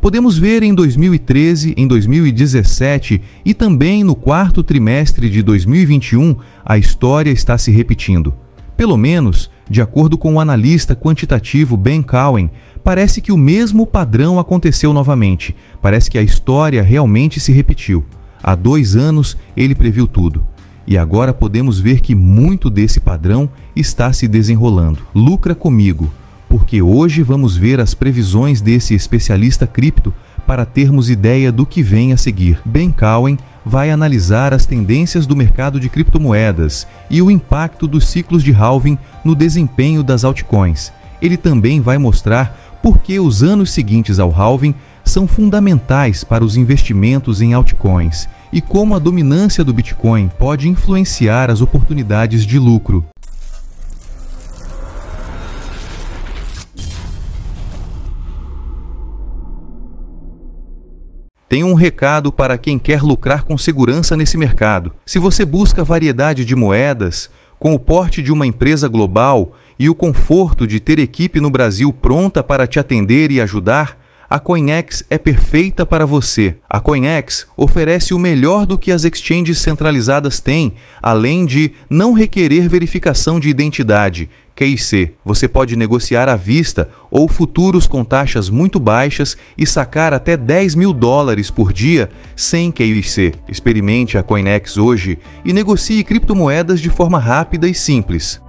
Podemos ver em 2013, em 2017 e também no quarto trimestre de 2021, a história está se repetindo. Pelo menos, de acordo com o analista quantitativo Ben Cowen, parece que o mesmo padrão aconteceu novamente. Parece que a história realmente se repetiu. Há 2 anos ele previu tudo. E agora podemos ver que muito desse padrão está se desenrolando. Lucra comigo, porque hoje vamos ver as previsões desse especialista cripto para termos ideia do que vem a seguir. Ben Cowen vai analisar as tendências do mercado de criptomoedas e o impacto dos ciclos de halving no desempenho das altcoins. Ele também vai mostrar por que os anos seguintes ao halving são fundamentais para os investimentos em altcoins e como a dominância do Bitcoin pode influenciar as oportunidades de lucro. Tenho um recado para quem quer lucrar com segurança nesse mercado. Se você busca variedade de moedas, com o porte de uma empresa global e o conforto de ter equipe no Brasil pronta para te atender e ajudar, a CoinEx é perfeita para você. A CoinEx oferece o melhor do que as exchanges centralizadas têm, além de não requerer verificação de identidade, QIC. Você pode negociar à vista ou futuros com taxas muito baixas e sacar até $10.000 por dia sem QIC. Experimente a CoinEx hoje e negocie criptomoedas de forma rápida e simples.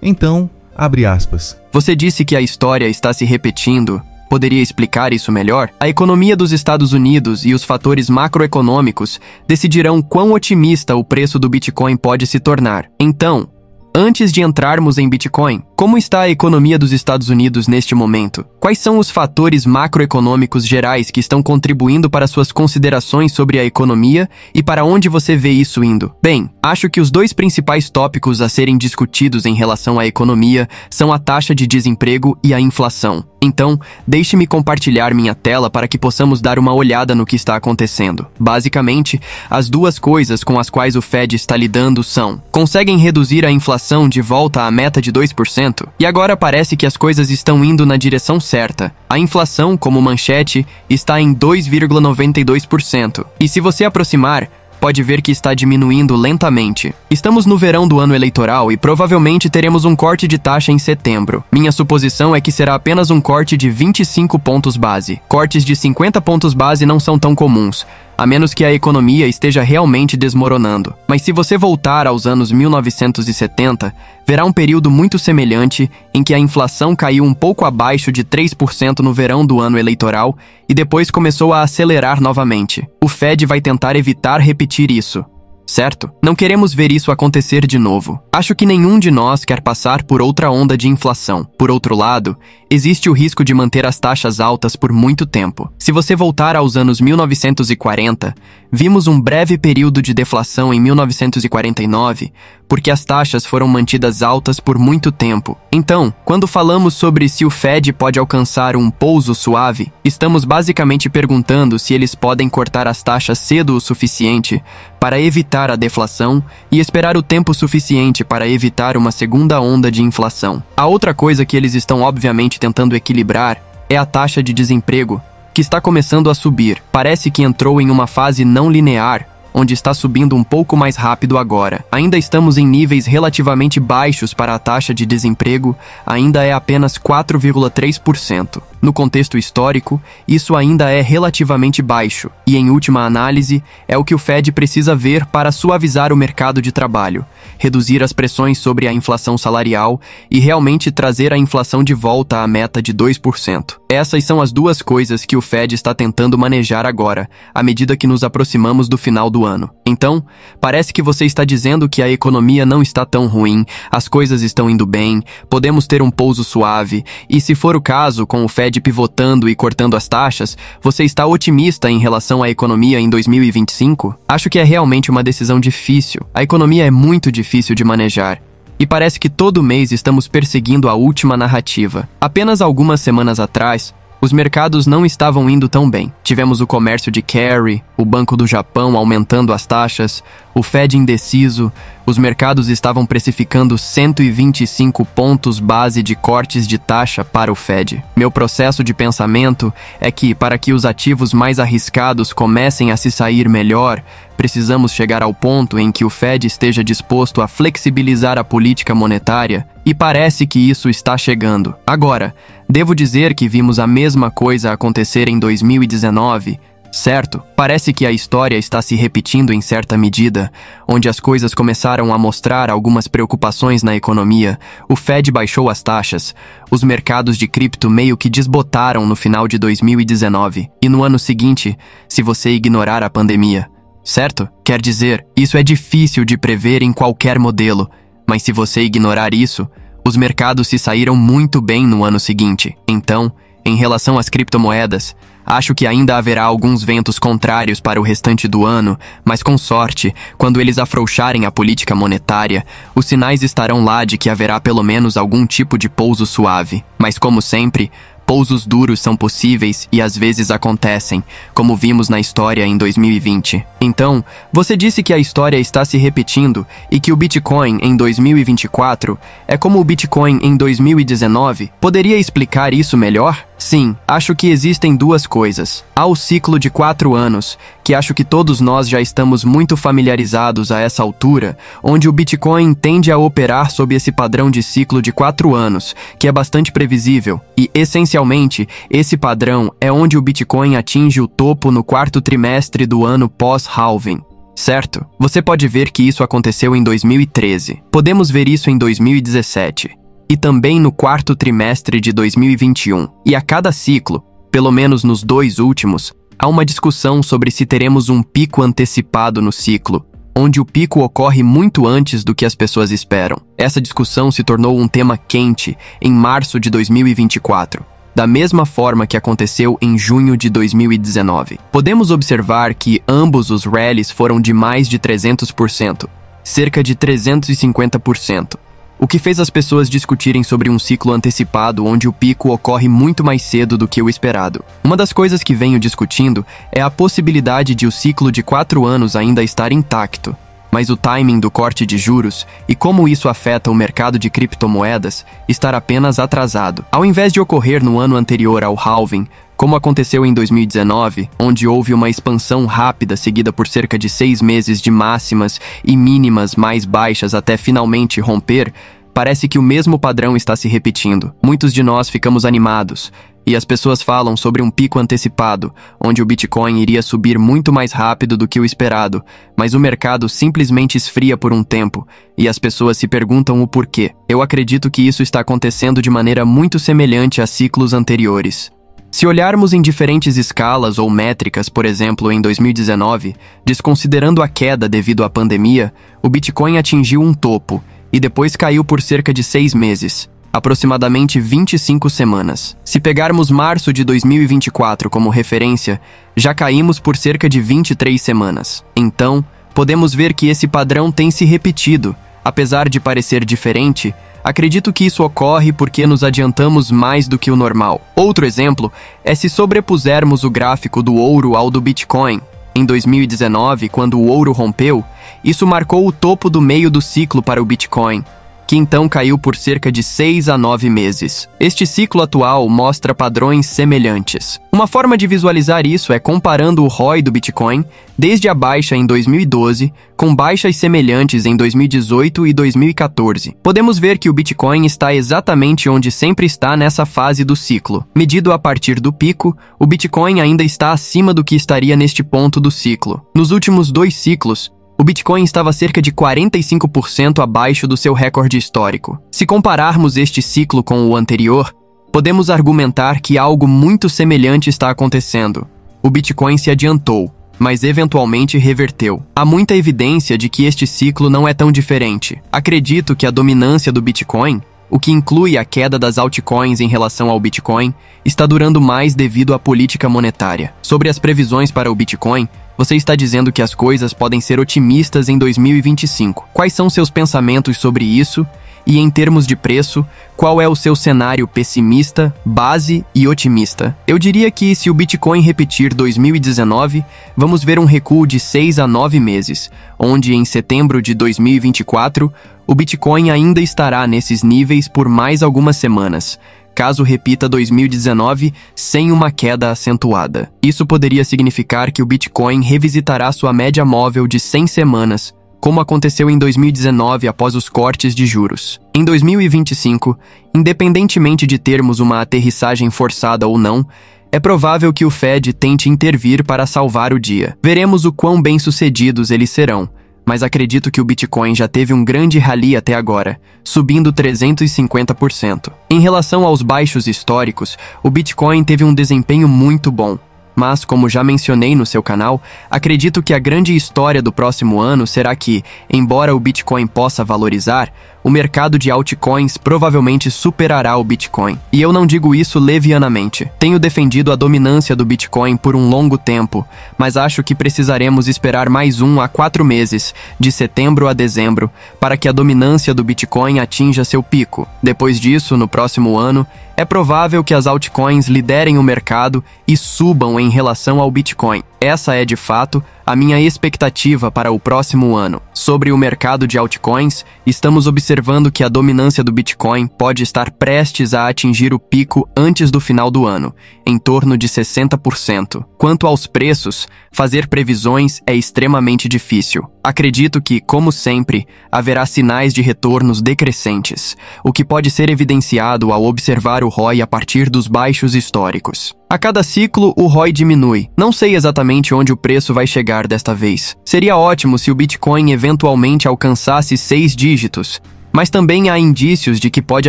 Então, abre aspas. Você disse que a história está se repetindo. Poderia explicar isso melhor? A economia dos Estados Unidos e os fatores macroeconômicos decidirão quão otimista o preço do Bitcoin pode se tornar. Então, antes de entrarmos em Bitcoin, como está a economia dos Estados Unidos neste momento? Quais são os fatores macroeconômicos gerais que estão contribuindo para suas considerações sobre a economia e para onde você vê isso indo? Bem, acho que os 2 principais tópicos a serem discutidos em relação à economia são a taxa de desemprego e a inflação. Então, deixe-me compartilhar minha tela para que possamos dar uma olhada no que está acontecendo. Basicamente, as 2 coisas com as quais o Fed está lidando são: conseguem reduzir a inflação de volta à meta de 2%? E agora parece que as coisas estão indo na direção certa. A inflação, como manchete, está em 2,92%. E se você aproximar, pode ver que está diminuindo lentamente. Estamos no verão do ano eleitoral e provavelmente teremos um corte de taxa em setembro. Minha suposição é que será apenas um corte de 25 pontos base. Cortes de 50 pontos base não são tão comuns, a menos que a economia esteja realmente desmoronando. Mas se você voltar aos anos 1970, verá um período muito semelhante em que a inflação caiu um pouco abaixo de 3% no verão do ano eleitoral e depois começou a acelerar novamente. O Fed vai tentar evitar repetir isso, certo? Não queremos ver isso acontecer de novo. Acho que nenhum de nós quer passar por outra onda de inflação. Por outro lado, existe o risco de manter as taxas altas por muito tempo. Se você voltar aos anos 1940, vimos um breve período de deflação em 1949, porque as taxas foram mantidas altas por muito tempo. Então, quando falamos sobre se o Fed pode alcançar um pouso suave, estamos basicamente perguntando se eles podem cortar as taxas cedo o suficiente para evitar a deflação e esperar o tempo suficiente para evitar uma segunda onda de inflação. A outra coisa que eles estão obviamente tentando equilibrar é a taxa de desemprego, que está começando a subir. Parece que entrou em uma fase não linear, onde está subindo um pouco mais rápido agora. Ainda estamos em níveis relativamente baixos para a taxa de desemprego, ainda é apenas 4,3%. No contexto histórico, isso ainda é relativamente baixo, e em última análise, é o que o Fed precisa ver para suavizar o mercado de trabalho, reduzir as pressões sobre a inflação salarial e realmente trazer a inflação de volta à meta de 2%. Essas são as 2 coisas que o Fed está tentando manejar agora, à medida que nos aproximamos do final do ano. Então, parece que você está dizendo que a economia não está tão ruim, as coisas estão indo bem, podemos ter um pouso suave, e se for o caso, com o Fed pivotando e cortando as taxas, você está otimista em relação à economia em 2025? Acho que é realmente uma decisão difícil. A economia é muito difícil de manejar. E parece que todo mês estamos perseguindo a última narrativa. Apenas algumas semanas atrás, os mercados não estavam indo tão bem. Tivemos o comércio de carry, o Banco do Japão aumentando as taxas, o Fed indeciso, os mercados estavam precificando 125 pontos base de cortes de taxa para o Fed. Meu processo de pensamento é que, para que os ativos mais arriscados comecem a se sair melhor, precisamos chegar ao ponto em que o Fed esteja disposto a flexibilizar a política monetária, e parece que isso está chegando. Agora, devo dizer que vimos a mesma coisa acontecer em 2019, certo? Parece que a história está se repetindo em certa medida, onde as coisas começaram a mostrar algumas preocupações na economia, o Fed baixou as taxas, os mercados de cripto meio que desbotaram no final de 2019, e no ano seguinte, se você ignorar a pandemia, certo? Quer dizer, isso é difícil de prever em qualquer modelo, mas se você ignorar isso, os mercados se saíram muito bem no ano seguinte. Então, em relação às criptomoedas, acho que ainda haverá alguns ventos contrários para o restante do ano, mas com sorte, quando eles afrouxarem a política monetária, os sinais estarão lá de que haverá pelo menos algum tipo de pouso suave. Mas como sempre, pousos duros são possíveis e às vezes acontecem, como vimos na história em 2020. Então, você disse que a história está se repetindo e que o Bitcoin em 2024 é como o Bitcoin em 2019? Poderia explicar isso melhor? Sim, acho que existem duas coisas. Há o ciclo de 4 anos, que acho que todos nós já estamos muito familiarizados a essa altura, onde o Bitcoin tende a operar sob esse padrão de ciclo de 4 anos, que é bastante previsível, e essencialmente, esse padrão é onde o Bitcoin atinge o topo no 4º trimestre do ano pós-halving. Certo? Você pode ver que isso aconteceu em 2013. Podemos ver isso em 2017. E também no 4º trimestre de 2021. E a cada ciclo, pelo menos nos 2 últimos, há uma discussão sobre se teremos um pico antecipado no ciclo, onde o pico ocorre muito antes do que as pessoas esperam. Essa discussão se tornou um tema quente em março de 2024, da mesma forma que aconteceu em junho de 2019. Podemos observar que ambos os rallies foram de mais de 300%, cerca de 350%. O que fez as pessoas discutirem sobre um ciclo antecipado onde o pico ocorre muito mais cedo do que o esperado. Uma das coisas que venho discutindo é a possibilidade de o ciclo de 4 anos ainda estar intacto, mas o timing do corte de juros e como isso afeta o mercado de criptomoedas estar apenas atrasado. Ao invés de ocorrer no ano anterior ao halving, como aconteceu em 2019, onde houve uma expansão rápida seguida por cerca de 6 meses de máximas e mínimas mais baixas até finalmente romper, parece que o mesmo padrão está se repetindo. Muitos de nós ficamos animados, e as pessoas falam sobre um pico antecipado, onde o Bitcoin iria subir muito mais rápido do que o esperado, mas o mercado simplesmente esfria por um tempo, e as pessoas se perguntam o porquê. Eu acredito que isso está acontecendo de maneira muito semelhante a ciclos anteriores. Se olharmos em diferentes escalas ou métricas, por exemplo, em 2019, desconsiderando a queda devido à pandemia, o Bitcoin atingiu um topo e depois caiu por cerca de 6 meses, aproximadamente 25 semanas. Se pegarmos março de 2024 como referência, já caímos por cerca de 23 semanas. Então, podemos ver que esse padrão tem se repetido. Apesar de parecer diferente, acredito que isso ocorre porque nos adiantamos mais do que o normal. Outro exemplo é se sobrepusermos o gráfico do ouro ao do Bitcoin. Em 2019, quando o ouro rompeu, isso marcou o topo do meio do ciclo para o Bitcoin, que então caiu por cerca de 6 a 9 meses. Este ciclo atual mostra padrões semelhantes. Uma forma de visualizar isso é comparando o ROI do Bitcoin desde a baixa em 2012 com baixas semelhantes em 2018 e 2014. Podemos ver que o Bitcoin está exatamente onde sempre está nessa fase do ciclo. Medido a partir do pico, o Bitcoin ainda está acima do que estaria neste ponto do ciclo. Nos últimos 2 ciclos, o Bitcoin estava cerca de 45% abaixo do seu recorde histórico. Se compararmos este ciclo com o anterior, podemos argumentar que algo muito semelhante está acontecendo. O Bitcoin se adiantou, mas eventualmente reverteu. Há muita evidência de que este ciclo não é tão diferente. Acredito que a dominância do Bitcoin, o que inclui a queda das altcoins em relação ao Bitcoin, está durando mais devido à política monetária. Sobre as previsões para o Bitcoin, você está dizendo que as coisas podem ser otimistas em 2025. Quais são seus pensamentos sobre isso? E em termos de preço, qual é o seu cenário pessimista, base e otimista? Eu diria que se o Bitcoin repetir 2019, vamos ver um recuo de 6 a 9 meses, onde em setembro de 2024, o Bitcoin ainda estará nesses níveis por mais algumas semanas, caso repita 2019 sem uma queda acentuada. Isso poderia significar que o Bitcoin revisitará sua média móvel de 100 semanas, como aconteceu em 2019 após os cortes de juros. Em 2025, independentemente de termos uma aterrissagem forçada ou não, é provável que o Fed tente intervir para salvar o dia. Veremos o quão bem-sucedidos eles serão, mas acredito que o Bitcoin já teve um grande rally até agora, subindo 350%. Em relação aos baixos históricos, o Bitcoin teve um desempenho muito bom. Mas, como já mencionei no seu canal, acredito que a grande história do próximo ano será que, embora o Bitcoin possa valorizar, o mercado de altcoins provavelmente superará o Bitcoin. E eu não digo isso levianamente. Tenho defendido a dominância do Bitcoin por um longo tempo, mas acho que precisaremos esperar mais 1 a 4 meses, de setembro a dezembro, para que a dominância do Bitcoin atinja seu pico. Depois disso, no próximo ano, é provável que as altcoins liderem o mercado e subam em relação ao Bitcoin. Essa é, de fato, a minha expectativa para o próximo ano. Sobre o mercado de altcoins, estamos observando que a dominância do Bitcoin pode estar prestes a atingir o pico antes do final do ano, em torno de 60%. Quanto aos preços, fazer previsões é extremamente difícil. Acredito que, como sempre, haverá sinais de retornos decrescentes, o que pode ser evidenciado ao observar o ROI a partir dos baixos históricos. A cada ciclo, o ROI diminui. Não sei exatamente onde o preço vai chegar desta vez. Seria ótimo se o Bitcoin eventualmente alcançasse 6 dígitos, mas também há indícios de que pode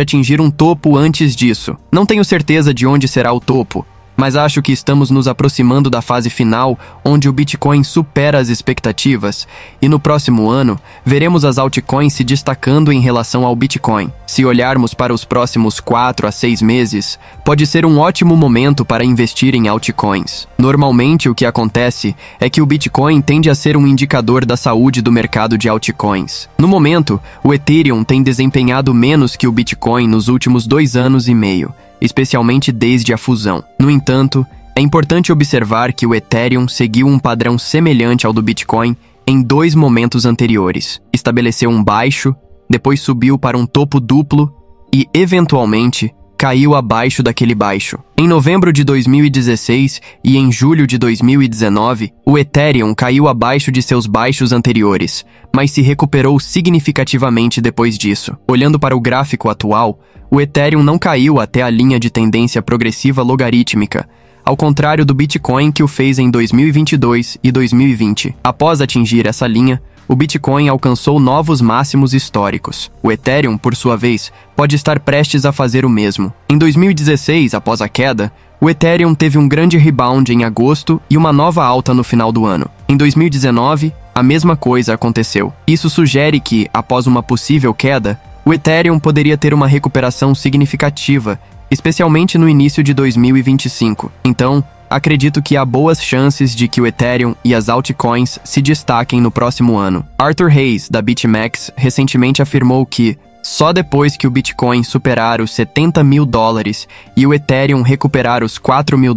atingir um topo antes disso. Não tenho certeza de onde será o topo, mas acho que estamos nos aproximando da fase final, onde o Bitcoin supera as expectativas, e no próximo ano, veremos as altcoins se destacando em relação ao Bitcoin. Se olharmos para os próximos 4 a 6 meses, pode ser um ótimo momento para investir em altcoins. Normalmente, o que acontece é que o Bitcoin tende a ser um indicador da saúde do mercado de altcoins. No momento, o Ethereum tem desempenhado menos que o Bitcoin nos últimos 2 anos e meio, especialmente desde a fusão. No entanto, é importante observar que o Ethereum seguiu um padrão semelhante ao do Bitcoin em 2 momentos anteriores. Estabeleceu um baixo, depois subiu para um topo duplo e, eventualmente, caiu abaixo daquele baixo. Em novembro de 2016 e em julho de 2019, o Ethereum caiu abaixo de seus baixos anteriores, mas se recuperou significativamente depois disso. Olhando para o gráfico atual, o Ethereum não caiu até a linha de tendência progressiva logarítmica, ao contrário do Bitcoin que o fez em 2022 e 2020. Após atingir essa linha, o Bitcoin alcançou novos máximos históricos. O Ethereum, por sua vez, pode estar prestes a fazer o mesmo. Em 2016, após a queda, o Ethereum teve um grande rebound em agosto e uma nova alta no final do ano. Em 2019, a mesma coisa aconteceu. Isso sugere que, após uma possível queda, o Ethereum poderia ter uma recuperação significativa, especialmente no início de 2025. Então, acredito que há boas chances de que o Ethereum e as altcoins se destaquem no próximo ano. Arthur Hayes, da BitMEX, recentemente afirmou que, só depois que o Bitcoin superar os $70 mil e o Ethereum recuperar os $4 mil,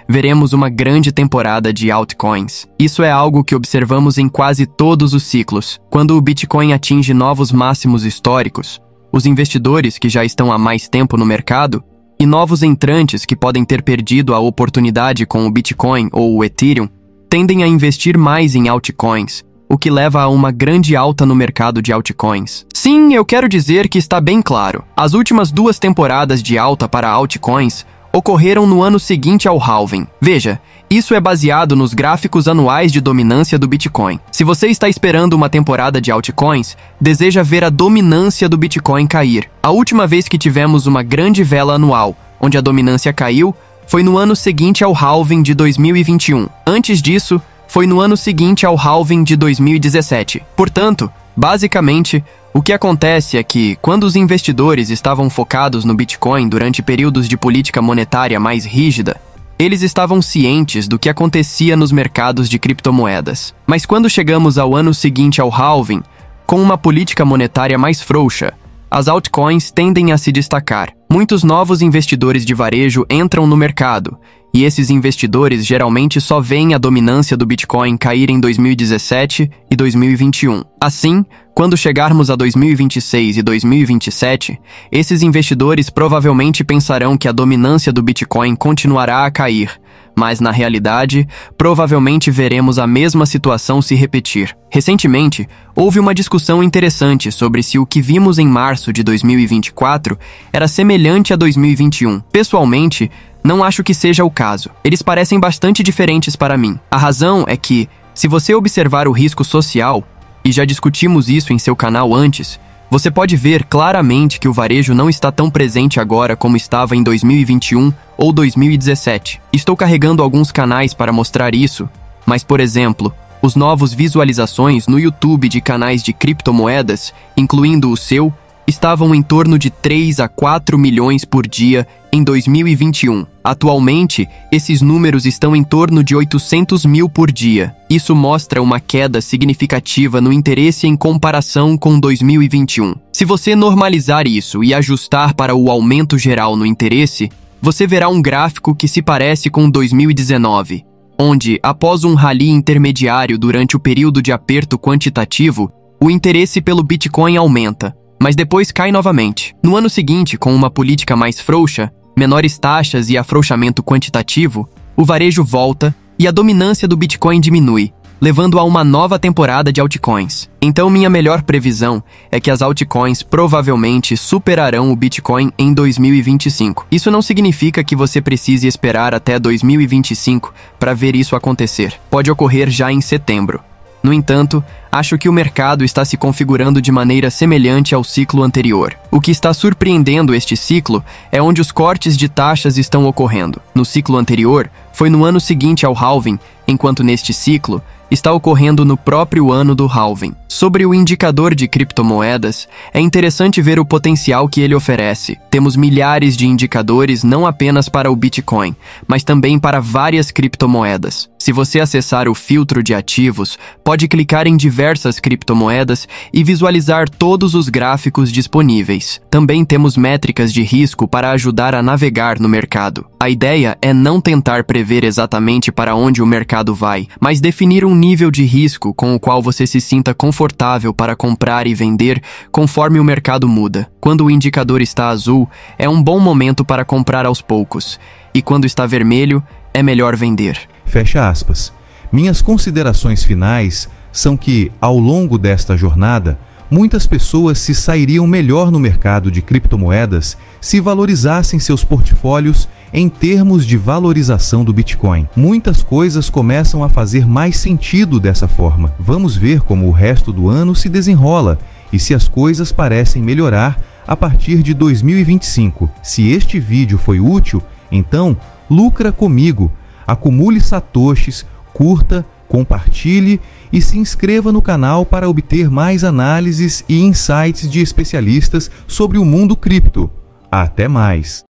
veremos uma grande temporada de altcoins. Isso é algo que observamos em quase todos os ciclos. Quando o Bitcoin atinge novos máximos históricos, os investidores que já estão há mais tempo no mercado e novos entrantes que podem ter perdido a oportunidade com o Bitcoin ou o Ethereum tendem a investir mais em altcoins, o que leva a uma grande alta no mercado de altcoins. Sim, eu quero dizer que está bem claro. As últimas 2 temporadas de alta para altcoins ocorreram no ano seguinte ao halving. Veja, isso é baseado nos gráficos anuais de dominância do Bitcoin. Se você está esperando uma temporada de altcoins, deseja ver a dominância do Bitcoin cair. A última vez que tivemos uma grande vela anual, onde a dominância caiu, foi no ano seguinte ao halving de 2021. Antes disso, foi no ano seguinte ao halving de 2017. Portanto, basicamente, o que acontece é que, quando os investidores estavam focados no Bitcoin durante períodos de política monetária mais rígida, eles estavam cientes do que acontecia nos mercados de criptomoedas. Mas quando chegamos ao ano seguinte ao halving, com uma política monetária mais frouxa, as altcoins tendem a se destacar. Muitos novos investidores de varejo entram no mercado, e esses investidores geralmente só veem a dominância do Bitcoin cair em 2017 e 2021. Assim, quando chegarmos a 2026 e 2027, esses investidores provavelmente pensarão que a dominância do Bitcoin continuará a cair, mas na realidade, provavelmente veremos a mesma situação se repetir. Recentemente, houve uma discussão interessante sobre se o que vimos em março de 2024 era semelhante a 2021. Pessoalmente, não acho que seja o caso. Eles parecem bastante diferentes para mim. A razão é que, se você observar o risco social, e já discutimos isso em seu canal antes, você pode ver claramente que o varejo não está tão presente agora como estava em 2021 ou 2017. Estou carregando alguns canais para mostrar isso, mas, por exemplo, os novos visualizações no YouTube de canais de criptomoedas, incluindo o seu, estavam em torno de 3 a 4 milhões por dia em 2021. Atualmente, esses números estão em torno de 800 mil por dia. Isso mostra uma queda significativa no interesse em comparação com 2021. Se você normalizar isso e ajustar para o aumento geral no interesse, você verá um gráfico que se parece com 2019, onde, após um rally intermediário durante o período de aperto quantitativo, o interesse pelo Bitcoin aumenta, mas depois cai novamente. No ano seguinte, com uma política mais frouxa, menores taxas e afrouxamento quantitativo, o varejo volta e a dominância do Bitcoin diminui, levando a uma nova temporada de altcoins. Então, minha melhor previsão é que as altcoins provavelmente superarão o Bitcoin em 2025. Isso não significa que você precise esperar até 2025 para ver isso acontecer. Pode ocorrer já em setembro. No entanto, acho que o mercado está se configurando de maneira semelhante ao ciclo anterior. O que está surpreendendo este ciclo é onde os cortes de taxas estão ocorrendo. No ciclo anterior, foi no ano seguinte ao halving, enquanto neste ciclo, está ocorrendo no próprio ano do halving. Sobre o indicador de criptomoedas, é interessante ver o potencial que ele oferece. Temos milhares de indicadores não apenas para o Bitcoin, mas também para várias criptomoedas. Se você acessar o filtro de ativos, pode clicar em diversas criptomoedas e visualizar todos os gráficos disponíveis. Também temos métricas de risco para ajudar a navegar no mercado. A ideia é não tentar prever exatamente para onde o mercado vai, mas definir um nível de risco com o qual você se sinta confortável para comprar e vender conforme o mercado muda. Quando o indicador está azul, é um bom momento para comprar aos poucos, e quando está vermelho, é melhor vender. Fecha aspas. Minhas considerações finais são que, ao longo desta jornada, muitas pessoas se sairiam melhor no mercado de criptomoedas se valorizassem seus portfólios em termos de valorização do Bitcoin. Muitas coisas começam a fazer mais sentido dessa forma. Vamos ver como o resto do ano se desenrola e se as coisas parecem melhorar a partir de 2025. Se este vídeo foi útil, então lucra comigo, acumule satoshis, curta, compartilhe e se inscreva no canal para obter mais análises e insights de especialistas sobre o mundo cripto. Até mais!